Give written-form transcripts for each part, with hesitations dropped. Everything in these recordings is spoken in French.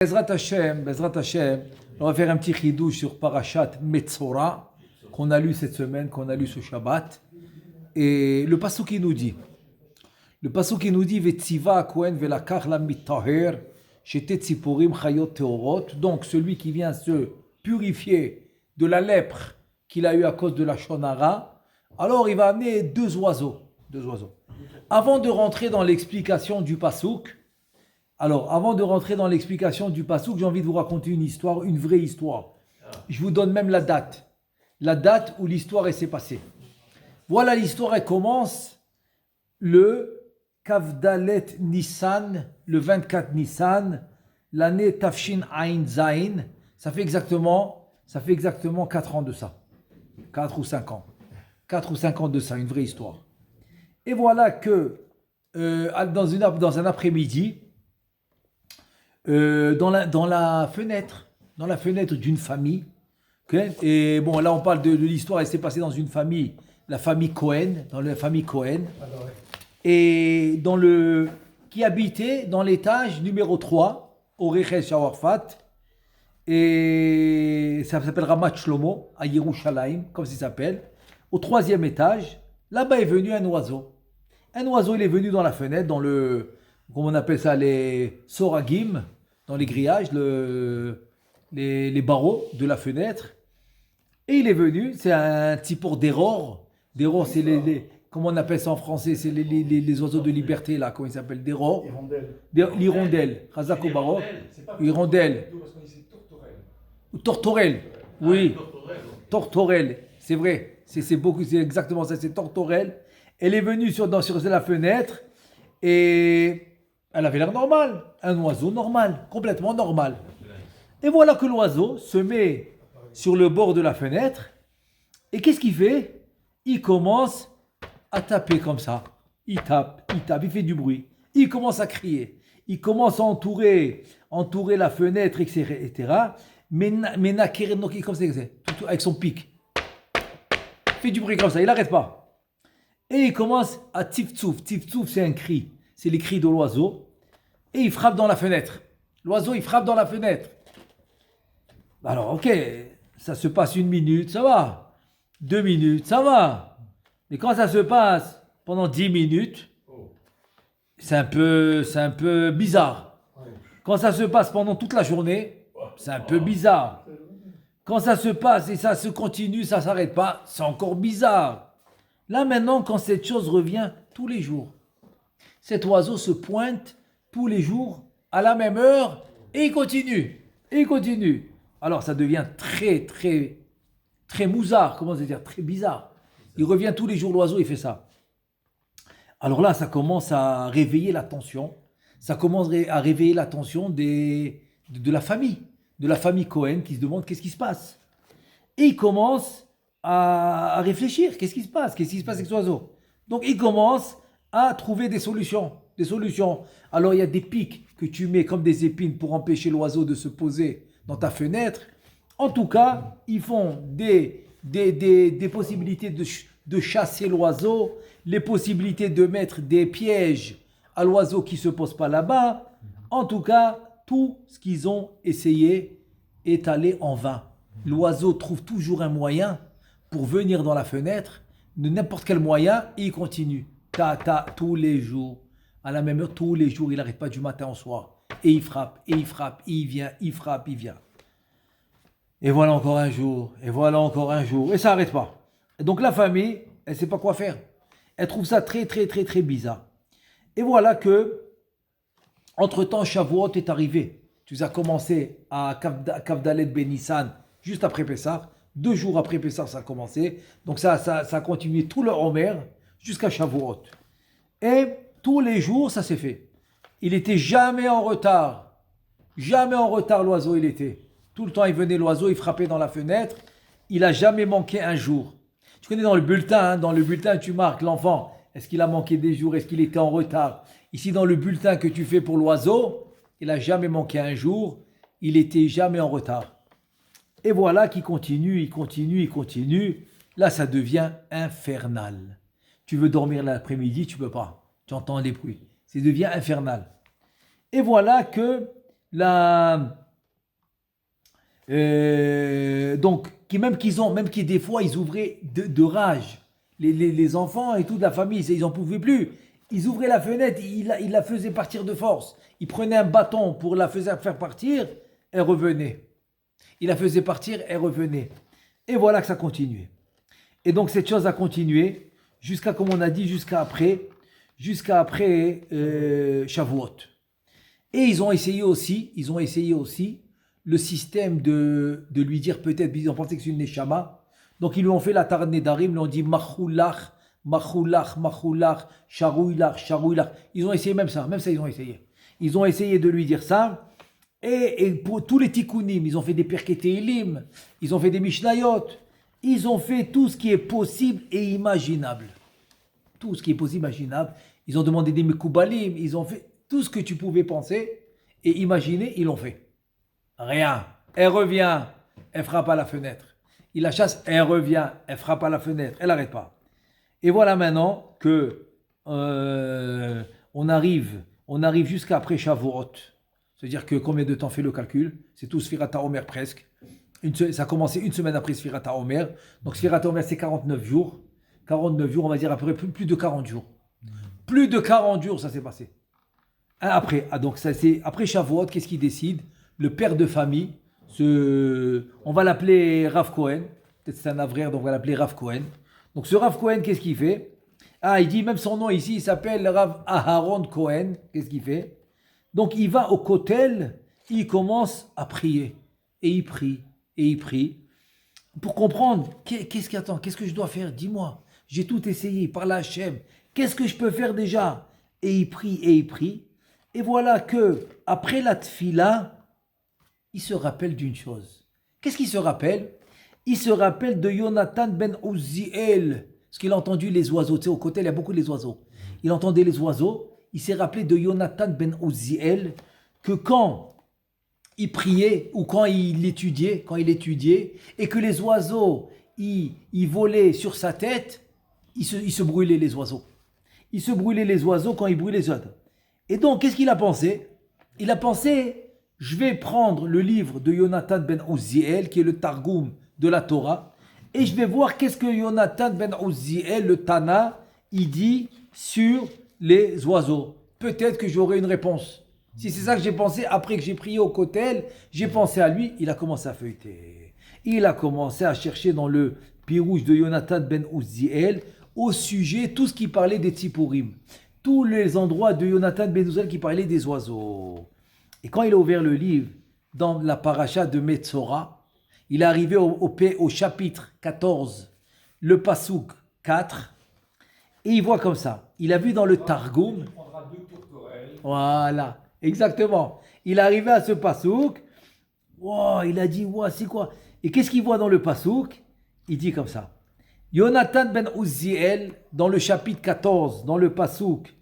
Bezrat Hashem, on va faire un petit chidouche sur Parashat Metzora, qu'on a lu cette semaine, qu'on a lu ce Shabbat. Et le pasuk qui nous dit, Vetziva Kohen velakach la mitaher, shete tziporim chayot teorot. Donc celui qui vient se purifier de la lèpre qu'il a eu à cause de la shonara, alors il va amener deux oiseaux. Avant de rentrer dans l'explication du pasuk, j'ai envie de vous raconter une histoire, une vraie histoire. Je vous donne même la date où l'histoire s'est passée. Voilà, l'histoire, elle commence le Kavdalet Nissan, le 24 Nissan, l'année Tafshin Ain Zain. Ça fait exactement 4 ans de ça. 4 ou 5 ans. 4 ou 5 ans de ça, une vraie histoire. Et voilà que dans un après-midi, dans la fenêtre d'une famille, okay? Et bon, là on parle de l'histoire, elle s'est passée dans une famille, la famille Cohen, et qui habitait dans l'étage numéro 3, au Rechel Shawarfat, et ça s'appelle Ramat Shlomo, à Yerushalayim, comme ça s'appelle. Au 3e étage, là-bas est venu un oiseau. Un oiseau, il est venu dans la fenêtre, dans comment on appelle ça, les soragim, dans les grillages, les barreaux de la fenêtre. Et il est venu, c'est un petit pour d'error. D'error, c'est comment on appelle ça en français, c'est les oiseaux de liberté, là, comment ils s'appellent, d'error. L'hirondelle. Razako Baro. Hirondelle. Tortorelle. Oui. Tortorelle. C'est vrai. C'est exactement ça, c'est tortorelle. Elle est venue sur la fenêtre et elle avait l'air normale. Un oiseau normal, complètement normal. Et voilà que l'oiseau se met sur le bord de la fenêtre. Et qu'est-ce qu'il fait? Il commence à taper comme ça. Il tape, il fait du bruit. Il commence à crier. Il commence à entourer la fenêtre, etc. Mais comme ça, avec son pic. Il fait du bruit comme ça, il n'arrête pas. Et il commence à tiftouf. Tiftouf, c'est un cri. C'est les cris de l'oiseau. Et il frappe dans la fenêtre. L'oiseau, il frappe dans la fenêtre. Alors, ok, ça se passe 1 minute, ça va. 2 minutes, ça va. Mais quand ça se passe pendant 10 minutes, c'est un peu bizarre. Quand ça se passe pendant toute la journée, c'est un peu bizarre. Quand ça se passe et ça se continue, ça ne s'arrête pas, c'est encore bizarre. Là maintenant, quand cette chose revient tous les jours, cet oiseau se pointe tous les jours à la même heure et il continue. Alors ça devient très très très mouzard, comment dire, très bizarre. Il revient tous les jours, l'oiseau, il fait ça. Alors là, ça commence à réveiller l'attention. Ça commence à réveiller l'attention de la famille Cohen qui se demande qu'est-ce qui se passe. Et il commence à réfléchir, qu'est-ce qui se passe avec cet oiseau. Donc il commence à trouver des solutions. Alors il y a des pics que tu mets comme des épines pour empêcher l'oiseau de se poser dans ta fenêtre. En tout cas, ils font des possibilités de chasser l'oiseau, les possibilités de mettre des pièges à l'oiseau qui ne se pose pas là-bas. En tout cas, tout ce qu'ils ont essayé est allé en vain. L'oiseau trouve toujours un moyen pour venir dans la fenêtre, de n'importe quel moyen, et il continue. Tous les jours, à la même heure, tous les jours, il n'arrête pas du matin au soir. Et il frappe, il vient, il frappe, il vient. Et voilà encore un jour, et ça n'arrête pas. Et donc la famille, elle ne sait pas quoi faire. Elle trouve ça très, très, très, très bizarre. Et voilà que, entre-temps, Shavuot est arrivé. Tu as commencé à Kavdalet Ben Nissan, juste après Pessah. 2 jours après Pessah, ça a commencé. Donc ça a continué tout le Homer jusqu'à Shavuot. Et tous les jours, ça s'est fait. Il n'était jamais en retard. Jamais en retard, l'oiseau, il était. Tout le temps, il venait, l'oiseau, il frappait dans la fenêtre. Il n'a jamais manqué un jour. Tu connais dans le bulletin, tu marques l'enfant. Est-ce qu'il a manqué des jours? Est-ce qu'il était en retard? Ici, dans le bulletin que tu fais pour l'oiseau, il n'a jamais manqué un jour. Il n'était jamais en retard. Et voilà qu'il continue. Là, ça devient infernal. Tu veux dormir l'après-midi, tu ne peux pas. Tu entends les bruits. Ça devient infernal. Et voilà que Donc, même qui des fois, ils ouvraient de rage. Les enfants et toute la famille, ils n'en pouvaient plus. Ils ouvraient la fenêtre, ils la faisaient partir de force. Ils prenaient un bâton pour la faire partir, elle revenait. Ils la faisaient partir, elle revenait. Et voilà que ça continuait. Et donc, cette chose a continué jusqu'à, comme on a dit, jusqu'à après Shavuot. Et ils ont essayé aussi le système de lui dire peut-être, ils ont pensé que c'est une neshama. Donc ils lui ont fait la Tarat Nedarim, ils lui ont dit Machoulach, Machoulach, Machoulach, Charouilach, Charouilach. Ils ont essayé même ça ils ont essayé. Ils ont essayé de lui dire ça. Et pour tous les tikkunim, ils ont fait des Perketéilim, ils ont fait des Mishnayot, ils ont fait tout ce qui est possible et imaginable. Tout ce qui est possible et imaginable. Ils ont demandé des Mekoubalim, ils ont fait tout ce que tu pouvais penser et imaginer, ils l'ont fait. Rien. Elle revient, elle frappe à la fenêtre. Il la chasse, elle revient, elle frappe à la fenêtre, elle n'arrête pas. Et voilà maintenant que on arrive jusqu'à après Shavuot. C'est-à-dire que combien de temps fait le calcul? C'est tout Sfirat HaOmer presque. Ça a commencé une semaine après Sfirat HaOmer. Donc Sfirat HaOmer c'est 49 jours. 49 jours, on va dire à peu près plus de 40 jours. Plus de 40 jours, ça s'est passé. Donc après Shavuot, qu'est-ce qu'il décide? Le père de famille, on va l'appeler Rav Cohen. Peut-être c'est un avraire, donc on va l'appeler Rav Cohen. Donc ce Rav Cohen, qu'est-ce qu'il fait? Il dit même son nom ici, il s'appelle Rav Aharon Cohen. Qu'est-ce qu'il fait? Donc il va au kotel, il commence à prier. Et il prie. Pour comprendre, qu'est-ce qui attend? Qu'est-ce que je dois faire? Dis-moi. J'ai tout essayé par la Hachem. Qu'est-ce que je peux faire déjà? Et il prie. Et voilà que après la tfila, il se rappelle d'une chose. Qu'est-ce qu'il se rappelle? Il se rappelle de Yonatan ben Uziel. Parce qu'il a entendu les oiseaux. Tu sais, au côté, il y a beaucoup les oiseaux. Il entendait les oiseaux. Il s'est rappelé de Yonatan ben Uziel que quand il priait ou quand il étudiait, et que les oiseaux, ils volaient sur sa tête, il se brûlait les oiseaux. Il se brûlait les oiseaux quand il brûlait les oiseaux. Et donc, qu'est-ce qu'il a pensé? Il a pensé, je vais prendre le livre de Yonatan ben Uziel, qui est le Targum de la Torah, et je vais voir qu'est-ce que Yonatan ben Uziel, le Tana, il dit sur les oiseaux. Peut-être que j'aurai une réponse. Si c'est ça que j'ai pensé, après que j'ai prié au kotel, j'ai pensé à lui, il a commencé à feuilleter. Il a commencé à chercher dans le pirouge de Yonatan ben Uziel, au sujet, tout ce qui parlait des Tzipourim. Tous les endroits de Yonatan ben Uziel qui parlaient des oiseaux. Et quand il a ouvert le livre, dans la paracha de Metzora, il est arrivé au chapitre 14, le pasouk 4, et il voit comme ça. Il a vu dans le Targum. Voilà, exactement. Il est arrivé à ce pasouk. Wow, il a dit, wow, c'est quoi? Et qu'est-ce qu'il voit dans le pasouk? Il dit comme ça. Yonatan ben Uziel, dans le chapitre 14, dans le pasouk,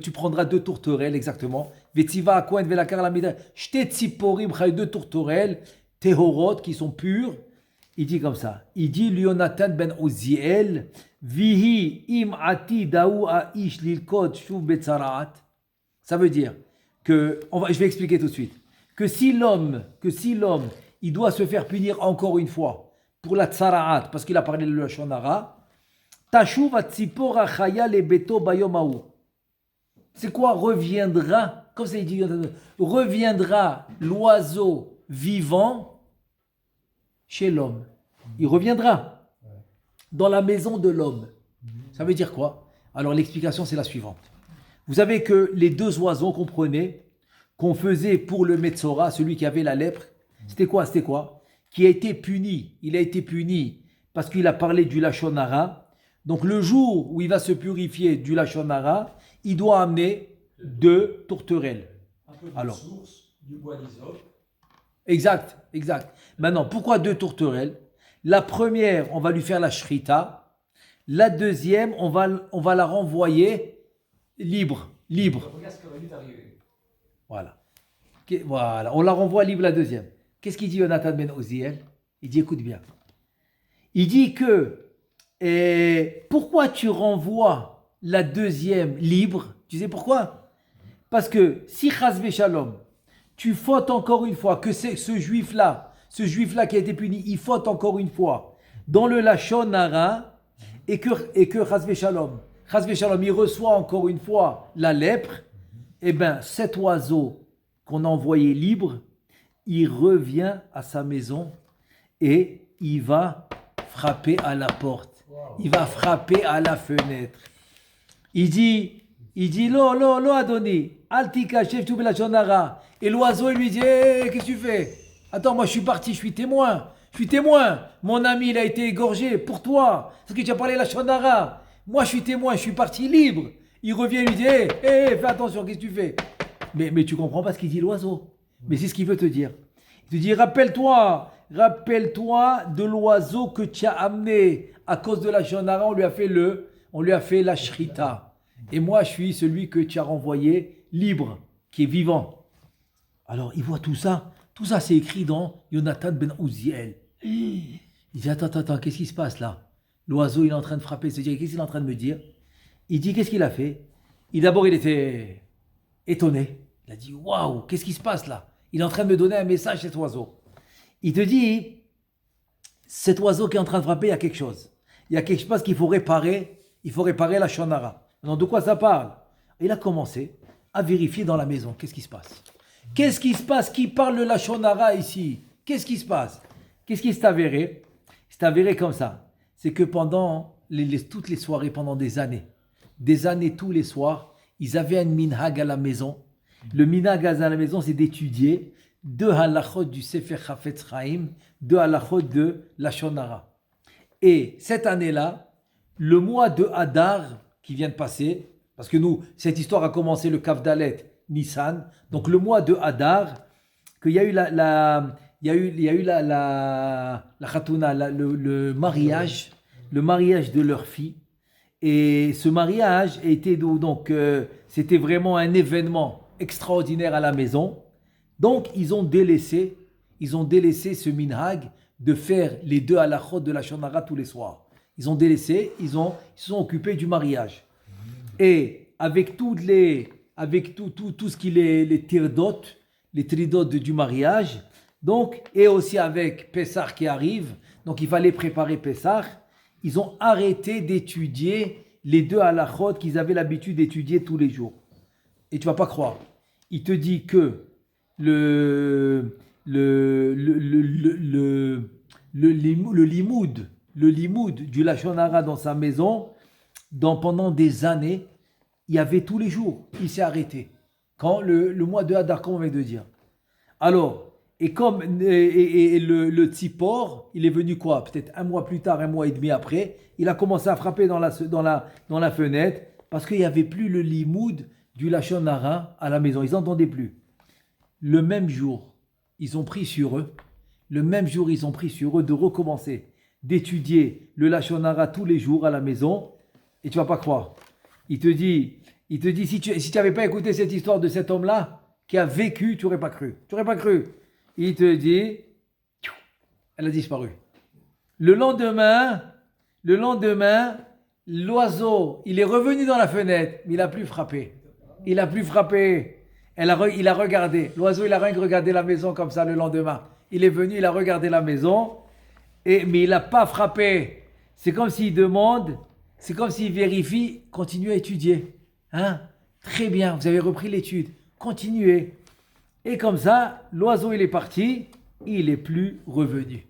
tu prendras 2 tourterelles, exactement. Vetiva Akohen Velakar Lamida, Shte Tziporim, deux tourterelles, Tehorot, qui sont pures. Il dit comme ça. Il dit Yonatan ben Uziel, Vihi im ati daou aish lilkot shuv betzaraat. Ça veut dire que, je vais expliquer tout de suite, que si l'homme, il doit se faire punir encore une fois pour la tsaraat, parce qu'il a parlé de la shonara, tashuv atzipor achaya le beto bayomaou. C'est quoi reviendra, comme ça il dit, reviendra l'oiseau vivant chez l'homme. Il reviendra dans la maison de l'homme. Ça veut dire quoi? Alors l'explication c'est la suivante. Vous savez que les 2 oiseaux qu'on faisait pour le Metzora, celui qui avait la lèpre, c'était quoi? Qui a été puni. Il a été puni parce qu'il a parlé du Lachon Hara. Donc le jour où il va se purifier du Lachon Hara, il doit amener 2 tourterelles. Un peu de source, du bois d'hysope. Exact. Maintenant, pourquoi 2 tourterelles? La première, on va lui faire la shrita. La deuxième, on va la renvoyer libre. Regarde ce qui aurait dû t'arriver. Voilà. On la renvoie libre la deuxième. Qu'est-ce qu'il dit Yonatan ben Uziel? Il dit, écoute bien. Il dit que, pourquoi tu renvoies la deuxième libre? Tu sais pourquoi? Parce que si chas shalom, tu fautes encore une fois, que c'est ce juif-là qui a été puni, il faute encore une fois dans le lachon hara et que chas shalom, il reçoit encore une fois la lèpre, eh bien cet oiseau qu'on a envoyé libre, il revient à sa maison et il va frapper à la porte, il va frapper à la fenêtre. Il dit, lo, Adoni, altika, chef, tu la shonara. Et l'oiseau, il lui dit, qu'est-ce que tu fais? Attends, moi je suis parti, je suis témoin. Mon ami, il a été égorgé pour toi, parce que tu as parlé la shonara. Moi je suis témoin, je suis parti libre. Il revient, il lui dit, fais attention, qu'est-ce que tu fais? Mais tu comprends pas ce qu'il dit l'oiseau. Mais c'est ce qu'il veut te dire. Il te dit, rappelle-toi de l'oiseau que tu as amené à cause de la shonara, on lui a fait la shrita. Et moi, je suis celui que tu as renvoyé libre, qui est vivant. Alors, il voit tout ça. Tout ça, c'est écrit dans Yonatan ben Uziel. Il dit, attends, qu'est-ce qui se passe là? L'oiseau, il est en train de frapper. Qu'est-ce qu'il est en train de me dire? Il dit, qu'est-ce qu'il a fait? D'abord, il était étonné. Il a dit, waouh, qu'est-ce qui se passe là? Il est en train de me donner un message, cet oiseau. Il te dit, cet oiseau qui est en train de frapper, il y a quelque chose. Il y a quelque chose qu'il faut réparer. Il faut réparer la shonara. Alors, de quoi ça parle? Il a commencé à vérifier dans la maison. Qu'est-ce qui se passe? Qu'est-ce qui se passe? Qui parle de la shonara ici? Qu'est-ce qui se passe? Qu'est-ce qui s'est avéré? C'est avéré comme ça. C'est que pendant toutes les soirées, pendant des années, tous les soirs, ils avaient un minhag à la maison. Le minhag à la maison, c'est d'étudier deux halachot du Sefer Chafetz Chaim, deux halachot de la shonara. Et cette année-là, le mois de Hadar qui vient de passer, parce que nous, cette histoire a commencé le Kav Dalet Nissan, donc le mois de Hadar, qu'il y a eu la Khatouna, le mariage de leur fille, et ce mariage était donc c'était vraiment un événement extraordinaire à la maison. Donc ils ont délaissé ce minhag de faire les deux halachot de la shonara tous les soirs. Ils ont délaissé, ils se sont occupés du mariage. Et avec tout ce qui est les tridot du mariage, donc, et aussi avec Pessah qui arrive, donc il fallait préparer Pessah, ils ont arrêté d'étudier les deux halachot qu'ils avaient l'habitude d'étudier tous les jours. Et tu vas pas croire, il te dit que le limoud du Lachon Hara dans sa maison, pendant des années, il y avait tous les jours. Il s'est arrêté. Quand le mois de Hadar, comme on vient de dire. Alors, et le Tzipor, il est venu quoi? Peut-être un mois plus tard, un mois et demi après, il a commencé à frapper dans la fenêtre parce qu'il n'y avait plus le limoud du Lachon Hara à la maison. Ils n'entendaient plus. Le même jour, ils ont pris sur eux de recommencer, d'étudier le Lachon Hara tous les jours à la maison. Et tu vas pas croire. Il te dit, si tu n'avais pas écouté cette histoire de cet homme-là qui a vécu, tu n'aurais pas cru. Il te dit, elle a disparu. Le lendemain, l'oiseau, il est revenu dans la fenêtre, mais il n'a plus frappé. Il a regardé. L'oiseau, il a rien que regardé la maison comme ça le lendemain. Il est venu, il a regardé la maison, mais il n'a pas frappé. C'est comme s'il vérifie, continuez à étudier. Hein? Très bien, vous avez repris l'étude. Continuez. Et comme ça, l'oiseau, il est parti, il n'est plus revenu.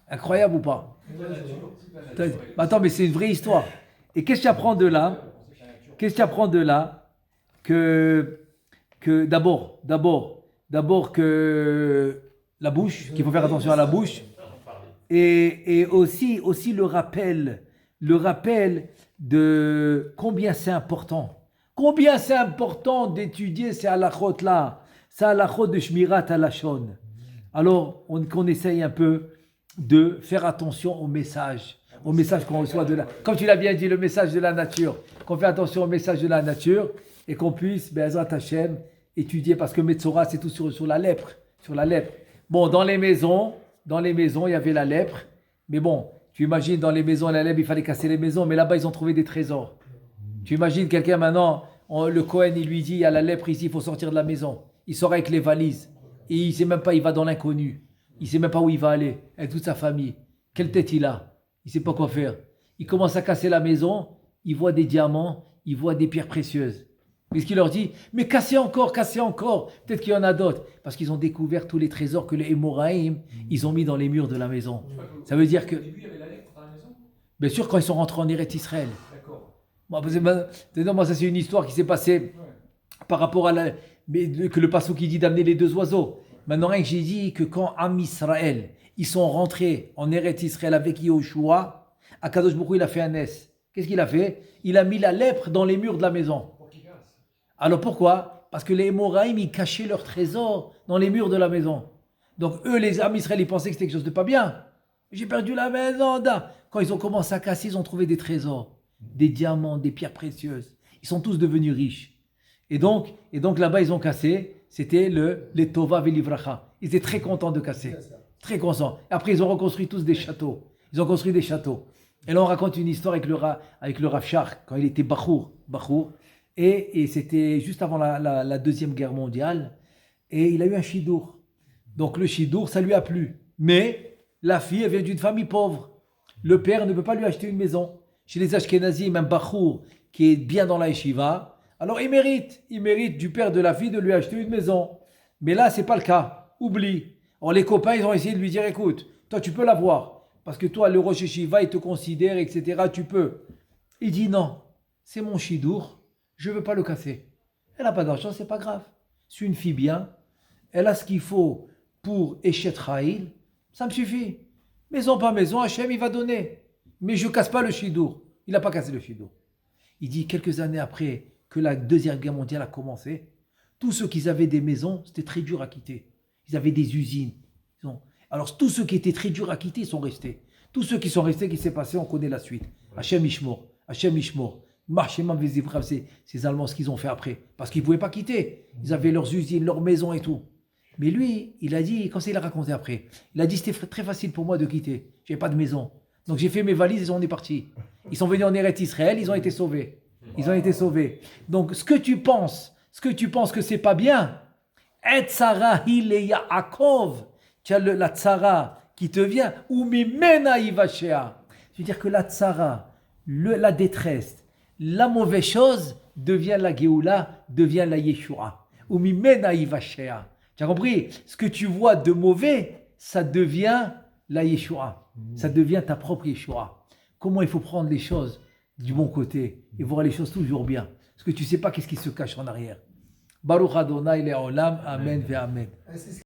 Incroyable ou pas? Attends, mais c'est une vraie histoire. Et qu'est-ce que tu apprends de là? Que d'abord que la bouche, qu'il faut faire attention à la bouche, et aussi le rappel de combien c'est important d'étudier ces halachot là, ces halachot de Shmirat HaLashon. Alors qu'on essaye un peu de faire attention au message qu'on reçoit comme tu l'as bien dit, le message de la nature, qu'on fait attention au message de la nature et qu'on puisse, Be'ezrat Hashem, étudier, parce que Metzora, c'est tout sur la lèpre. Bon, dans les maisons, il y avait la lèpre, mais bon, tu imagines, dans les maisons, la lèpre, il fallait casser les maisons, mais là-bas, ils ont trouvé des trésors. Tu imagines quelqu'un maintenant, le Cohen, il lui dit, il y a la lèpre ici, il faut sortir de la maison. Il sort avec les valises. Et il ne sait même pas, il va dans l'inconnu. Il ne sait même pas où il va aller, avec toute sa famille. Quelle tête il a? Il ne sait pas quoi faire. Il commence à casser la maison, il voit des diamants, il voit des pierres précieuses. Qu'est-ce qu'il leur dit? Mais cassez encore, peut-être qu'il y en a d'autres. Parce qu'ils ont découvert tous les trésors que les Hémoraïm, ils ont mis dans les murs de la maison. Ça veut dire que... Au début, il y avait la lèpre dans la maison? Bien sûr, quand ils sont rentrés en Eretz Israël. D'accord. Moi, ça c'est une histoire qui s'est passée par rapport à que le passage qui dit d'amener les deux oiseaux. Maintenant, rien que j'ai dit que quand Am Israël, ils sont rentrés en Eretz Israël avec Yehoshua, Akadosh Baruch Hu, il a fait un S. Qu'est-ce qu'il a fait? Il a mis la lèpre dans les murs de la maison. Pour qu'il casse. Alors pourquoi? Parce que les Hémoraïm, ils cachaient leurs trésors dans les murs de la maison. Donc eux, les Am Israël, ils pensaient que c'était quelque chose de pas bien. J'ai perdu la maison. Quand ils ont commencé à casser, ils ont trouvé des trésors, des diamants, des pierres précieuses. Ils sont tous devenus riches. Et donc là-bas, ils ont cassé. C'était les Tova Velivracha. Ils étaient très contents de casser. Très contents. Après, ils ont reconstruit tous des châteaux. Ils ont construit des châteaux. Et là, on raconte une histoire avec le Rav Shach, quand il était Bachour. Et c'était juste avant la Deuxième Guerre mondiale. Et il a eu un chidour. Donc le chidour, ça lui a plu. Mais la fille, elle vient d'une famille pauvre. Le père ne peut pas lui acheter une maison. Chez les Ashkenazim, un Bachour qui est bien dans la yeshiva, alors il mérite du père de la fille de lui acheter une maison. Mais là, c'est pas le cas. Oublie. Alors les copains, ils ont essayé de lui dire, écoute, toi tu peux l'avoir. Parce que toi, le Rosh Yeshiva, il te considère, etc. Tu peux. Il dit non, c'est mon chidour, je ne veux pas le casser. Elle n'a pas d'argent, c'est pas grave. C'est une fille bien, elle a ce qu'il faut pour Eshet Cha'il, ça me suffit. Maison pas maison, Hachem, il va donner. Mais je ne casse pas le chidour. Il n'a pas cassé le chidour. Il dit quelques années après que la Deuxième Guerre mondiale a commencé, tous ceux qui avaient des maisons, c'était très dur à quitter. Ils avaient des usines. Alors tous ceux qui étaient très durs à quitter, ils sont restés. Tous ceux qui sont restés, qui s'est passé, on connaît la suite. Hachem Ishmor. Ces Allemands, ce qu'ils ont fait après. Parce qu'ils ne pouvaient pas quitter. Ils avaient leurs usines, leurs maisons et tout. Mais lui, il a dit, quand il a raconté après, il a dit c'était très facile pour moi de quitter. Je n'avais pas de maison. Donc j'ai fait mes valises et on est partis. Ils sont venus en Eretz Israël, ils ont été sauvés. Ils ont été sauvés. Donc ce que tu penses que c'est pas bien, Et Tzara Hile Yaakov, tu as la Tzara qui te vient, ou Mimena Ivashea. C'est-à-dire que la Tzara, la détresse, la mauvaise chose devient la Géoula, devient la Yeshua. Ou Mimena Ivashea. Tu as compris? Ce que tu vois de mauvais, ça devient la Yeshua. Ça devient ta propre Yeshua. Comment il faut prendre les choses du bon côté et voir les choses toujours bien. Parce que tu ne sais pas qu'est-ce qui se cache en arrière. Baruch Adonai Le'olam, Amen ve Amen.